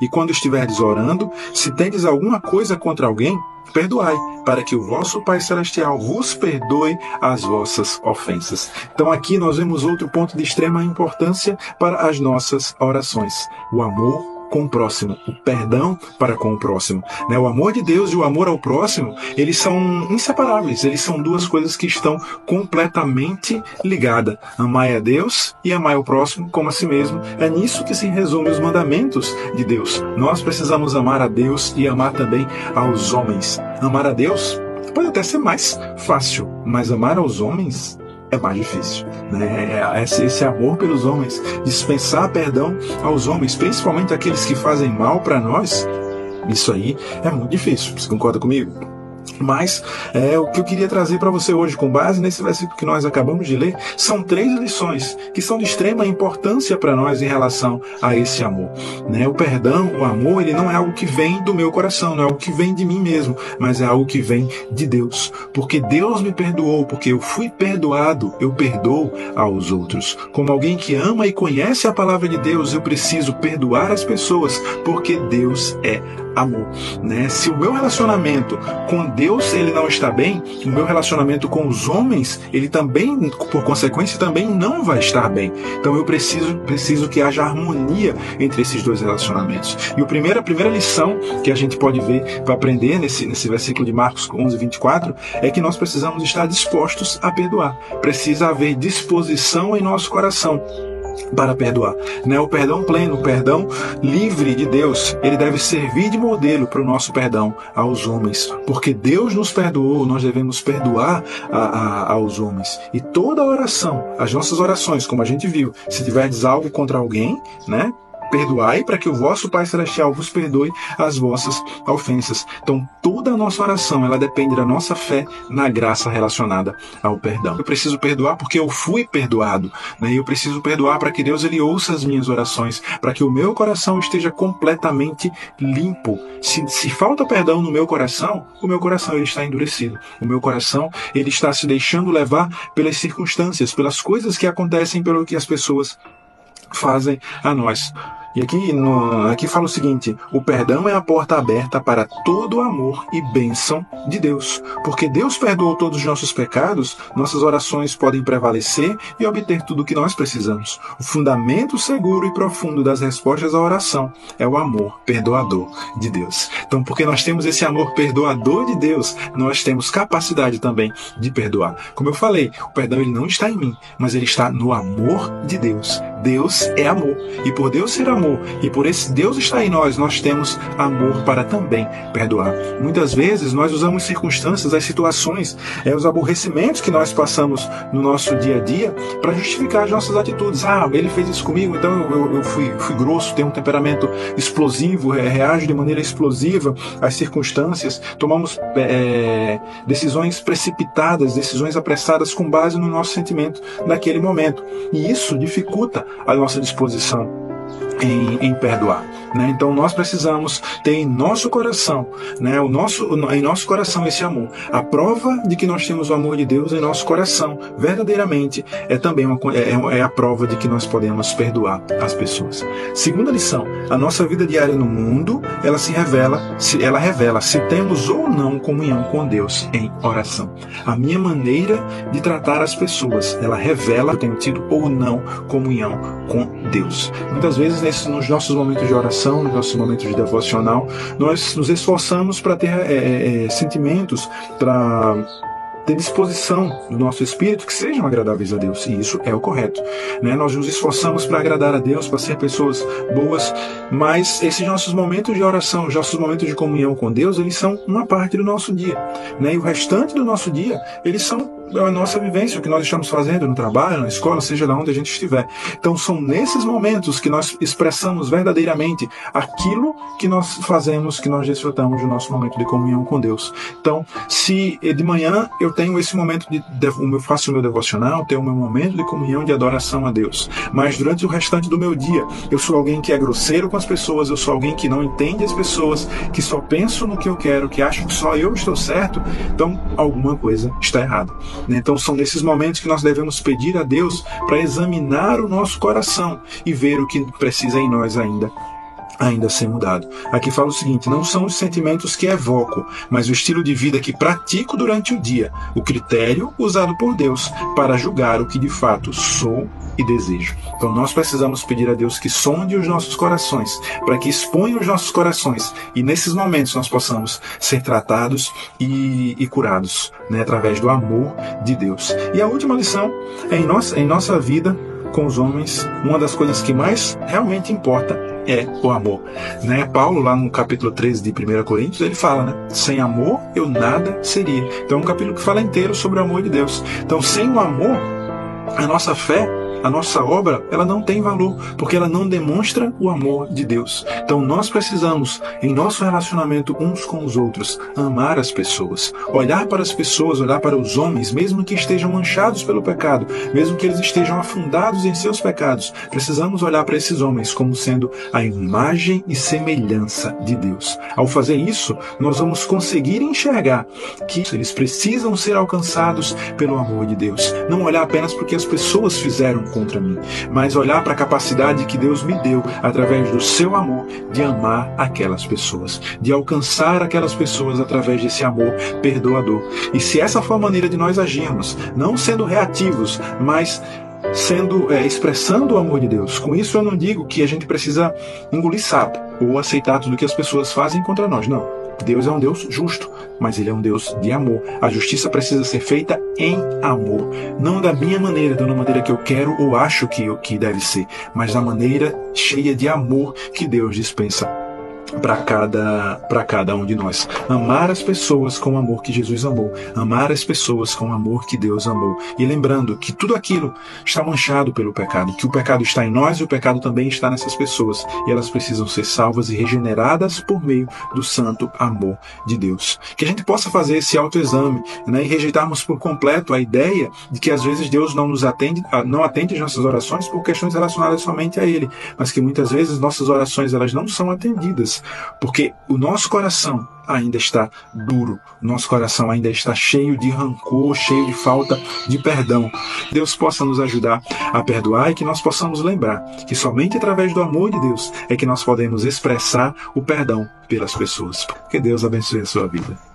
E quando estiverdes orando, se tendes alguma coisa contra alguém, perdoai, para que o vosso Pai Celestial vos perdoe as vossas ofensas. Então aqui nós vemos outro ponto de extrema importância para as nossas orações: o amor com o próximo, o perdão para com o próximo. O amor de Deus e o amor ao próximo, eles são inseparáveis, eles são duas coisas que estão completamente ligadas. Amai a Deus e amai o próximo como a si mesmo. É nisso que se resume os mandamentos de Deus. Nós precisamos amar a Deus e amar também aos homens. Amar a Deus pode até ser mais fácil, mas amar aos homens é mais difícil, esse amor pelos homens, dispensar perdão aos homens, principalmente aqueles que fazem mal para nós, isso aí é muito difícil. Você concorda comigo? Mas o que eu queria trazer para você hoje, com base nesse versículo que nós acabamos de ler, são 3 lições que são de extrema importância para nós em relação a esse amor. O perdão, o amor, ele não é algo que vem do meu coração, não é algo que vem de mim mesmo, mas é algo que vem de Deus. Porque Deus me perdoou, porque eu fui perdoado, eu perdoo aos outros. Como alguém que ama e conhece a palavra de Deus, eu preciso perdoar as pessoas, porque Deus é amor. Se o meu relacionamento com Deus ele não está bem, o meu relacionamento com os homens, ele também, por consequência, também não vai estar bem. Então eu preciso que haja harmonia entre esses dois relacionamentos. E a primeira lição que a gente pode ver para aprender nesse versículo de Marcos 11:24 é que nós precisamos estar dispostos a perdoar. Precisa haver disposição em nosso coração para perdoar. O perdão pleno, o perdão livre de Deus, ele deve servir de modelo para o nosso perdão aos homens. Porque Deus nos perdoou, nós devemos perdoar aos homens. E toda oração, as nossas orações, como a gente viu, se tiverdes algo contra alguém, perdoai para que o vosso Pai Celestial vos perdoe as vossas ofensas. Então, toda a nossa oração, ela depende da nossa fé na graça relacionada ao perdão. Eu preciso perdoar porque eu fui perdoado. E eu preciso perdoar para que Deus ele ouça as minhas orações, para que o meu coração esteja completamente limpo. Se falta perdão no meu coração, o meu coração ele está endurecido. O meu coração ele está se deixando levar pelas circunstâncias, pelas coisas que acontecem, pelo que as pessoas fazem a nós. E aqui fala o seguinte: o perdão é a porta aberta para todo o amor e bênção de Deus. Porque Deus perdoou todos os nossos pecados, nossas orações podem prevalecer e obter tudo o que nós precisamos. O fundamento seguro e profundo das respostas à oração é o amor perdoador de Deus. Então, porque nós temos esse amor perdoador de Deus, nós temos capacidade também de perdoar. Como eu falei, o perdão ele não está em mim, mas ele está no amor de Deus. Deus é amor. E por Deus ser amor, e por esse Deus estar em nós, nós temos amor para também perdoar. Muitas vezes nós usamos circunstâncias, as situações, os aborrecimentos que nós passamos no nosso dia a dia para justificar as nossas atitudes. Ele fez isso comigo, então eu fui grosso, tenho um temperamento explosivo, reajo de maneira explosiva às circunstâncias, tomamos decisões precipitadas, decisões apressadas com base no nosso sentimento naquele momento. E isso dificulta a nossa disposição em perdoar. Então nós precisamos ter em nosso coração, em nosso coração esse amor. A prova de que nós temos o amor de Deus em nosso coração, verdadeiramente, é também a prova de que nós podemos perdoar as pessoas. Segunda lição: a nossa vida diária no mundo, ela revela se temos ou não comunhão com Deus em oração. A minha maneira de tratar as pessoas, ela revela se eu tenho tido ou não comunhão com Deus. Muitas vezes nos nossos momentos de oração, nos nossos momentos de devocional, nós nos esforçamos para ter sentimentos, para ter disposição do nosso espírito que sejam agradáveis a Deus, e isso é o correto. Nós nos esforçamos para agradar a Deus, para ser pessoas boas, mas esses nossos momentos de oração, os nossos momentos de comunhão com Deus, eles são uma parte do nosso dia, e o restante do nosso dia, eles são a nossa vivência, o que nós estamos fazendo no trabalho, na escola, seja lá onde a gente estiver. Então são nesses momentos que nós expressamos verdadeiramente aquilo que nós fazemos, que nós desfrutamos do nosso momento de comunhão com Deus. Então, se de manhã eu tenho esse momento eu faço o meu devocional, tenho o meu momento de comunhão, de adoração a Deus, mas durante o restante do meu dia eu sou alguém que é grosseiro com as pessoas, eu sou alguém que não entende as pessoas, que só penso no que eu quero, que acho que só eu estou certo, então alguma coisa está errada. Então são nesses momentos que nós devemos pedir a Deus para examinar o nosso coração e ver o que precisa em nós ainda ainda ser mudado. Aqui fala o seguinte: não são os sentimentos que evoco, mas o estilo de vida que pratico durante o dia, o critério usado por Deus para julgar o que de fato sou e desejo. Então nós precisamos pedir a Deus que sonde os nossos corações, para que exponha os nossos corações, e nesses momentos nós possamos ser tratados e curados, né, através do amor de Deus. E a última lição é em nossa vida com os homens, uma das coisas que mais realmente importa é o amor, né? Paulo, lá no capítulo 13 de 1 Coríntios, ele fala, né? Sem amor eu nada seria. Então é um capítulo que fala inteiro sobre o amor de Deus. Então, sem o amor, a nossa fé, a nossa obra, ela não tem valor, porque ela não demonstra o amor de Deus. Então nós precisamos, em nosso relacionamento uns com os outros, amar as pessoas, olhar para as pessoas, olhar para os homens, mesmo que estejam manchados pelo pecado, mesmo que eles estejam afundados em seus pecados. Precisamos olhar para esses homens como sendo a imagem e semelhança de Deus. Ao fazer isso, nós vamos conseguir enxergar que eles precisam ser alcançados pelo amor de Deus. Não olhar apenas porque as pessoas fizeram contra mim, mas olhar para a capacidade que Deus me deu, através do seu amor, de amar aquelas pessoas, de alcançar aquelas pessoas através desse amor perdoador. E se essa for a maneira de nós agirmos, não sendo reativos, mas expressando o amor de Deus. Com isso eu não digo que a gente precisa engolir sapo ou aceitar tudo que as pessoas fazem contra nós, não. Deus é um Deus justo, mas Ele é um Deus de amor. A justiça precisa ser feita em amor. Não da minha maneira, da maneira que eu quero ou acho que deve ser, mas da maneira cheia de amor que Deus dispensa para cada um de nós. Amar as pessoas com o amor que Jesus amou. Amar as pessoas com o amor que Deus amou. E lembrando que tudo aquilo está manchado pelo pecado, que o pecado está em nós e o pecado também está nessas pessoas. E elas precisam ser salvas e regeneradas por meio do santo amor de Deus. Que a gente possa fazer esse autoexame, né, e rejeitarmos por completo a ideia de que às vezes Deus não atende as nossas orações por questões relacionadas somente a Ele, mas que muitas vezes nossas orações elas não são atendidas porque o nosso coração ainda está duro, o nosso coração ainda está cheio de rancor, cheio de falta de perdão. Deus possa nos ajudar a perdoar e que nós possamos lembrar que somente através do amor de Deus é que nós podemos expressar o perdão pelas pessoas. Que Deus abençoe a sua vida.